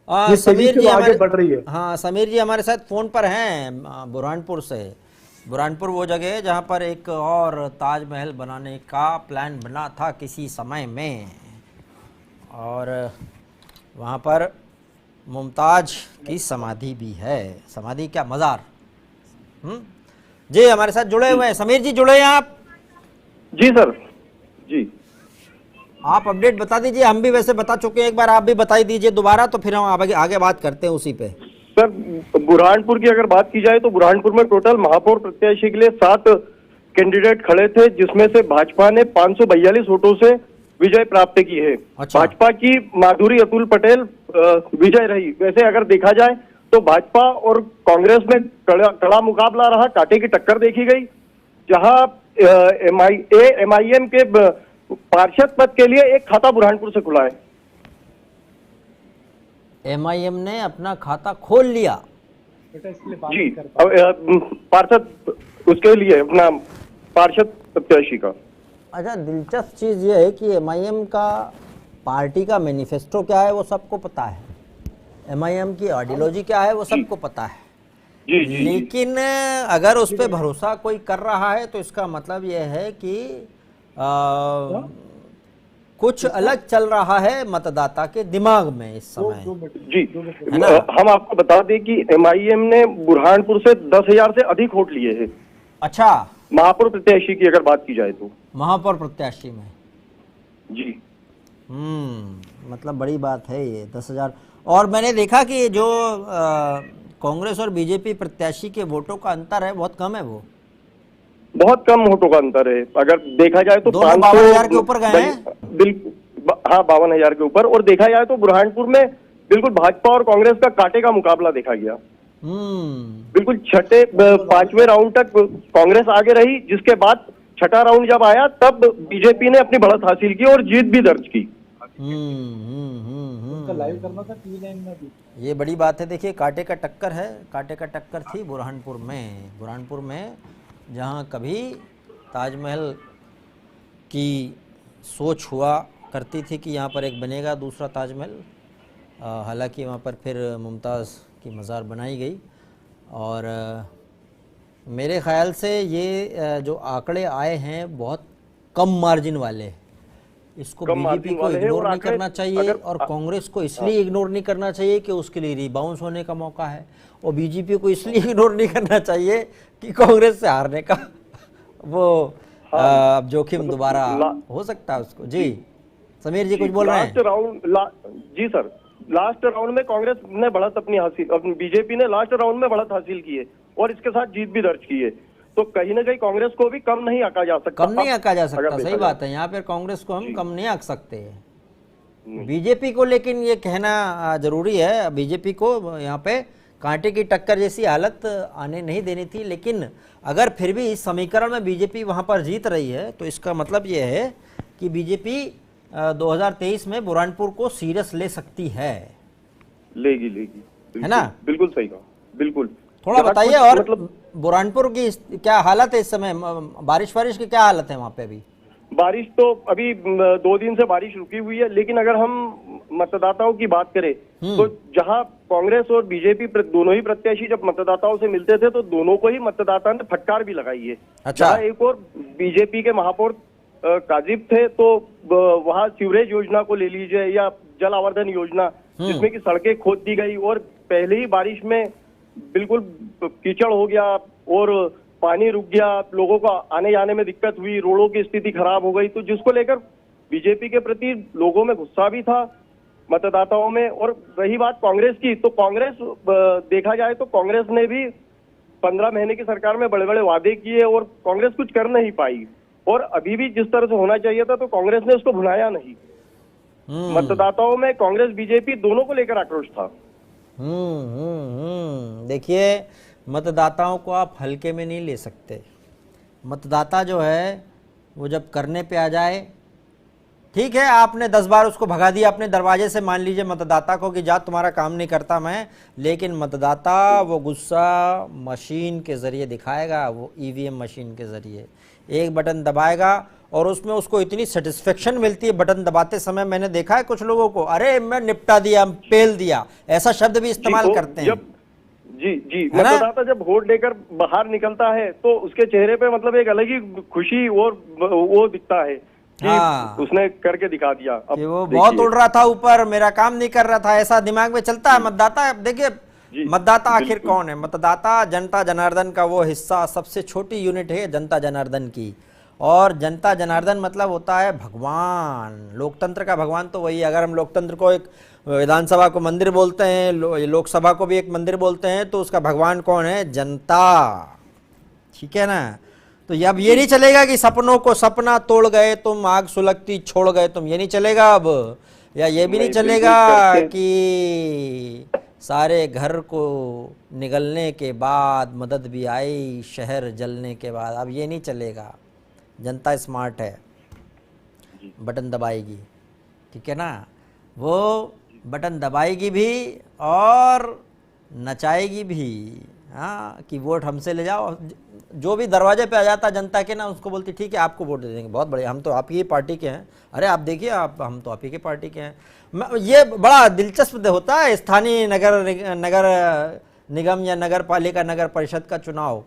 जिस तेजी समीर से जी वो आगे हमारे, बढ़ रही है। हाँ समीर जी हमारे साथ फ़ोन पर हैं बुरहानपुर से। बुरहानपुर वो जगह है जहाँ पर एक और ताजमहल बनाने का प्लान बना था किसी समय में, और वहाँ पर मुमताज की समाधि भी है। समाधि क्या, मज़ार। जी हमारे साथ जुड़े हुए हैं समीर जी, जुड़े हैं आप। जी सर। जी आप अपडेट बता दीजिए, हम भी वैसे बता चुके हैं एक बार, आप भी बताई दीजिए दोबारा, तो फिर हम आगे आगे बात करते हैं उसी पे। सर, बुरहानपुर की अगर बात की जाए तो बुरहानपुर में टोटल महापौर प्रत्याशी के लिए 7 कैंडिडेट खड़े थे, जिसमें से भाजपा ने 542 वोटों से विजय प्राप्त की है। अच्छा। भाजपा की माधुरी अतुल पटेल विजय रही। वैसे अगर देखा जाए तो भाजपा और कांग्रेस में कड़ा मुकाबला रहा, कांटे की टक्कर देखी गई, जहां एमआईएम के पार्षद पद के लिए एक खाता बुरहानपुर से खुला है। एमआईएम ने अपना खाता खोल लिया। जी, पार्षद उसके लिए अपना पार्षद प्रत्याशी का। अच्छा, दिलचस्प चीज़ ये है कि एमआईएम का पार्टी का मैनिफेस्टो क्या है वो सबको पता है, एमआईएम की आइडियोलॉजी क्या है वो सबको पता है। जी, जी, लेकिन अगर उस पर भरोसा कोई कर रहा है तो इसका मतलब ये है कि कुछ अलग चल रहा है मतदाता के दिमाग में इस समय। जी, है ना? हम आपको बता दें कि एमआईएम ने बुरहानपुर से 10,000 से अधिक वोट लिए हैं। अच्छा, महापौर प्रत्याशी की अगर बात की जाए तो। महापौर प्रत्याशी में। जी, मतलब बड़ी बात है ये 10,000। और मैंने देखा कि जो कांग्रेस और बीजेपी प्रत्याशी के वोटों का अंतर है बहुत कम है, वो बहुत कम वोटों का अंतर है। अगर देखा जाए तो दोनों 52,000 के ऊपर गए हैं। बिल्कुल, हाँ 52,000 के ऊपर। और देखा जाए तो बुरहानपुर में बिल्कुल भाजपा और कांग्रेस का कांटे का मुकाबला देखा गया। बिल्कुल छठे 5वें राउंड तक कांग्रेस आगे रही, जिसके बाद छठा राउंड जब आया तब बीजेपी ने अपनी बढ़त हासिल की और जीत भी दर्ज की। लाइव करना था टीवी लाइन में भी। ये बड़ी बात है। देखिए कांटे का टक्कर है, कांटे का टक्कर थी बुरहानपुर में जहाँ कभी ताजमहल की सोच हुआ करती थी कि यहाँ पर एक बनेगा दूसरा ताजमहल। हालांकि वहाँ पर फिर मुमताज़ की मज़ार बनाई गई, और मेरे ख़्याल से ये जो आंकड़े आए हैं बहुत कम मार्जिन वाले, इसको बीजेपी को इग्नोर नहीं करना चाहिए, और कांग्रेस को इसलिए इग्नोर नहीं करना चाहिए कि उसके लिए रिबाउंस होने का मौका है, और बीजेपी को इसलिए इग्नोर नहीं करना चाहिए कि कांग्रेस से हारने का वो जोखिम दोबारा हो सकता है उसको। जी समीर जी कुछ बोल रहे हैं। जी सर, लास्ट राउंड में कांग्रेस ने बढ़त अपनी बीजेपी ने लास्ट राउंड में बढ़त हासिल की है और इसके साथ जीत भी दर्ज की है। तो कहीं ना कहीं कांग्रेस को भी कम नहीं आंका जा सकता। सही बात है, यहाँ पर कांग्रेस को हम कम नहीं आंक सकते। बीजेपी को लेकिन ये कहना जरूरी है, बीजेपी को यहाँ पे कांटे की टक्कर जैसी हालत आने नहीं देनी थी। लेकिन अगर फिर भी इस समीकरण में बीजेपी वहाँ पर जीत रही है तो इसका मतलब ये है कि बीजेपी 2023 में बुरहानपुर को सीरियस ले सकती है। लेगी, है ना? बिल्कुल सही कहा, बिल्कुल। थोड़ा बताइए और मतलब बुरहानपुर की क्या हालत है इस समय, बारिश की क्या हालत है वहाँ पे? अभी बारिश तो अभी 2 दिन से बारिश रुकी हुई है, लेकिन अगर हम मतदाताओं की बात करें तो जहां कांग्रेस और बीजेपी दोनों ही प्रत्याशी जब मतदाताओं से मिलते थे तो दोनों को ही मतदाता ने फटकार भी लगाई है। अच्छा। एक और बीजेपी के महापौर काजिब थे तो वहां सीवरेज योजना को ले लीजिए या जल आवर्धन योजना, जिसमें की सड़कें खोद दी गई और पहले ही बारिश में बिल्कुल कीचड़ हो गया और पानी रुक गया, लोगों को आने जाने में दिक्कत हुई, रोडों की स्थिति खराब हो गई। तो जिसको लेकर बीजेपी के प्रति लोगों में गुस्सा भी था, मतदाताओं में। और रही बात कांग्रेस की, तो कांग्रेस देखा जाए तो कांग्रेस ने भी 15 महीने की सरकार में बड़े बड़े वादे किए और कांग्रेस कुछ कर नहीं पाई, और अभी भी जिस तरह से होना चाहिए था तो कांग्रेस ने उसको भुनाया नहीं। मतदाताओं में कांग्रेस बीजेपी दोनों को लेकर आक्रोश था। देखिए मतदाताओं को आप हल्के में नहीं ले सकते। मतदाता जो है वो जब करने पे आ जाए, ठीक है आपने 10 बार उसको भगा दिया अपने दरवाजे से, मान लीजिए मतदाता को कि जा तुम्हारा काम नहीं करता मैं, लेकिन मतदाता वो गुस्सा मशीन के ज़रिए दिखाएगा, वो ईवीएम मशीन के ज़रिए एक बटन दबाएगा और उसमें उसको इतनी सेटिस्फेक्शन मिलती है बटन दबाते समय। मैंने देखा है कुछ लोगों को, अरे मैं निपटा दिया, पेल दिया, ऐसा शब्द भी इस्तेमाल तो करते हैं। जी है ना? मतदाता जब वोट देकर बाहर निकलता है तो उसके चेहरे पे मतलब एक अलग ही खुशी और वो दिखता है कि हाँ। उसने करके दिखा दिया। अब कि वो बहुत देखिए। उड़ रहा था ऊपर, मेरा काम नहीं कर रहा था, ऐसा दिमाग में चलता है। मतदाता, देखिए जी, मतदाता आखिर बिल्कुल। कौन है? मतदाता जनता जनार्दन का वो हिस्सा, सबसे छोटी यूनिट है जनता जनार्दन की। और जनता जनार्दन मतलब होता है भगवान। लोकतंत्र का भगवान तो वही है। अगर हम लोकतंत्र को एक विधानसभा को मंदिर बोलते हैं, लोकसभा को भी एक मंदिर बोलते हैं, तो उसका भगवान कौन है? जनता। ठीक है ना? तो अब ये नहीं चलेगा कि सपनों को सपना तोड़ गए तुम, आग सुलगती छोड़ गए तुम, ये नहीं चलेगा अब। या ये भी नहीं नहीं, चलेगा बिल्कुल करके। कि सारे घर को निगलने के बाद मदद भी आई शहर जलने के बाद, अब ये नहीं चलेगा। जनता स्मार्ट है, बटन दबाएगी। ठीक है ना? वो बटन दबाएगी भी और नचाएगी भी। हाँ, कि वोट हमसे ले जाओ। जो भी दरवाजे पे आ जाता जनता के ना, उसको बोलती ठीक है आपको वोट दे देंगे, बहुत बढ़िया, हम तो आप ही पार्टी के हैं। अरे आप देखिए, आप हम तो आप ही के पार्टी के हैं। ये बड़ा दिलचस्प होता है स्थानीय नगर निगम या नगर पालिका, नगर परिषद का चुनाव।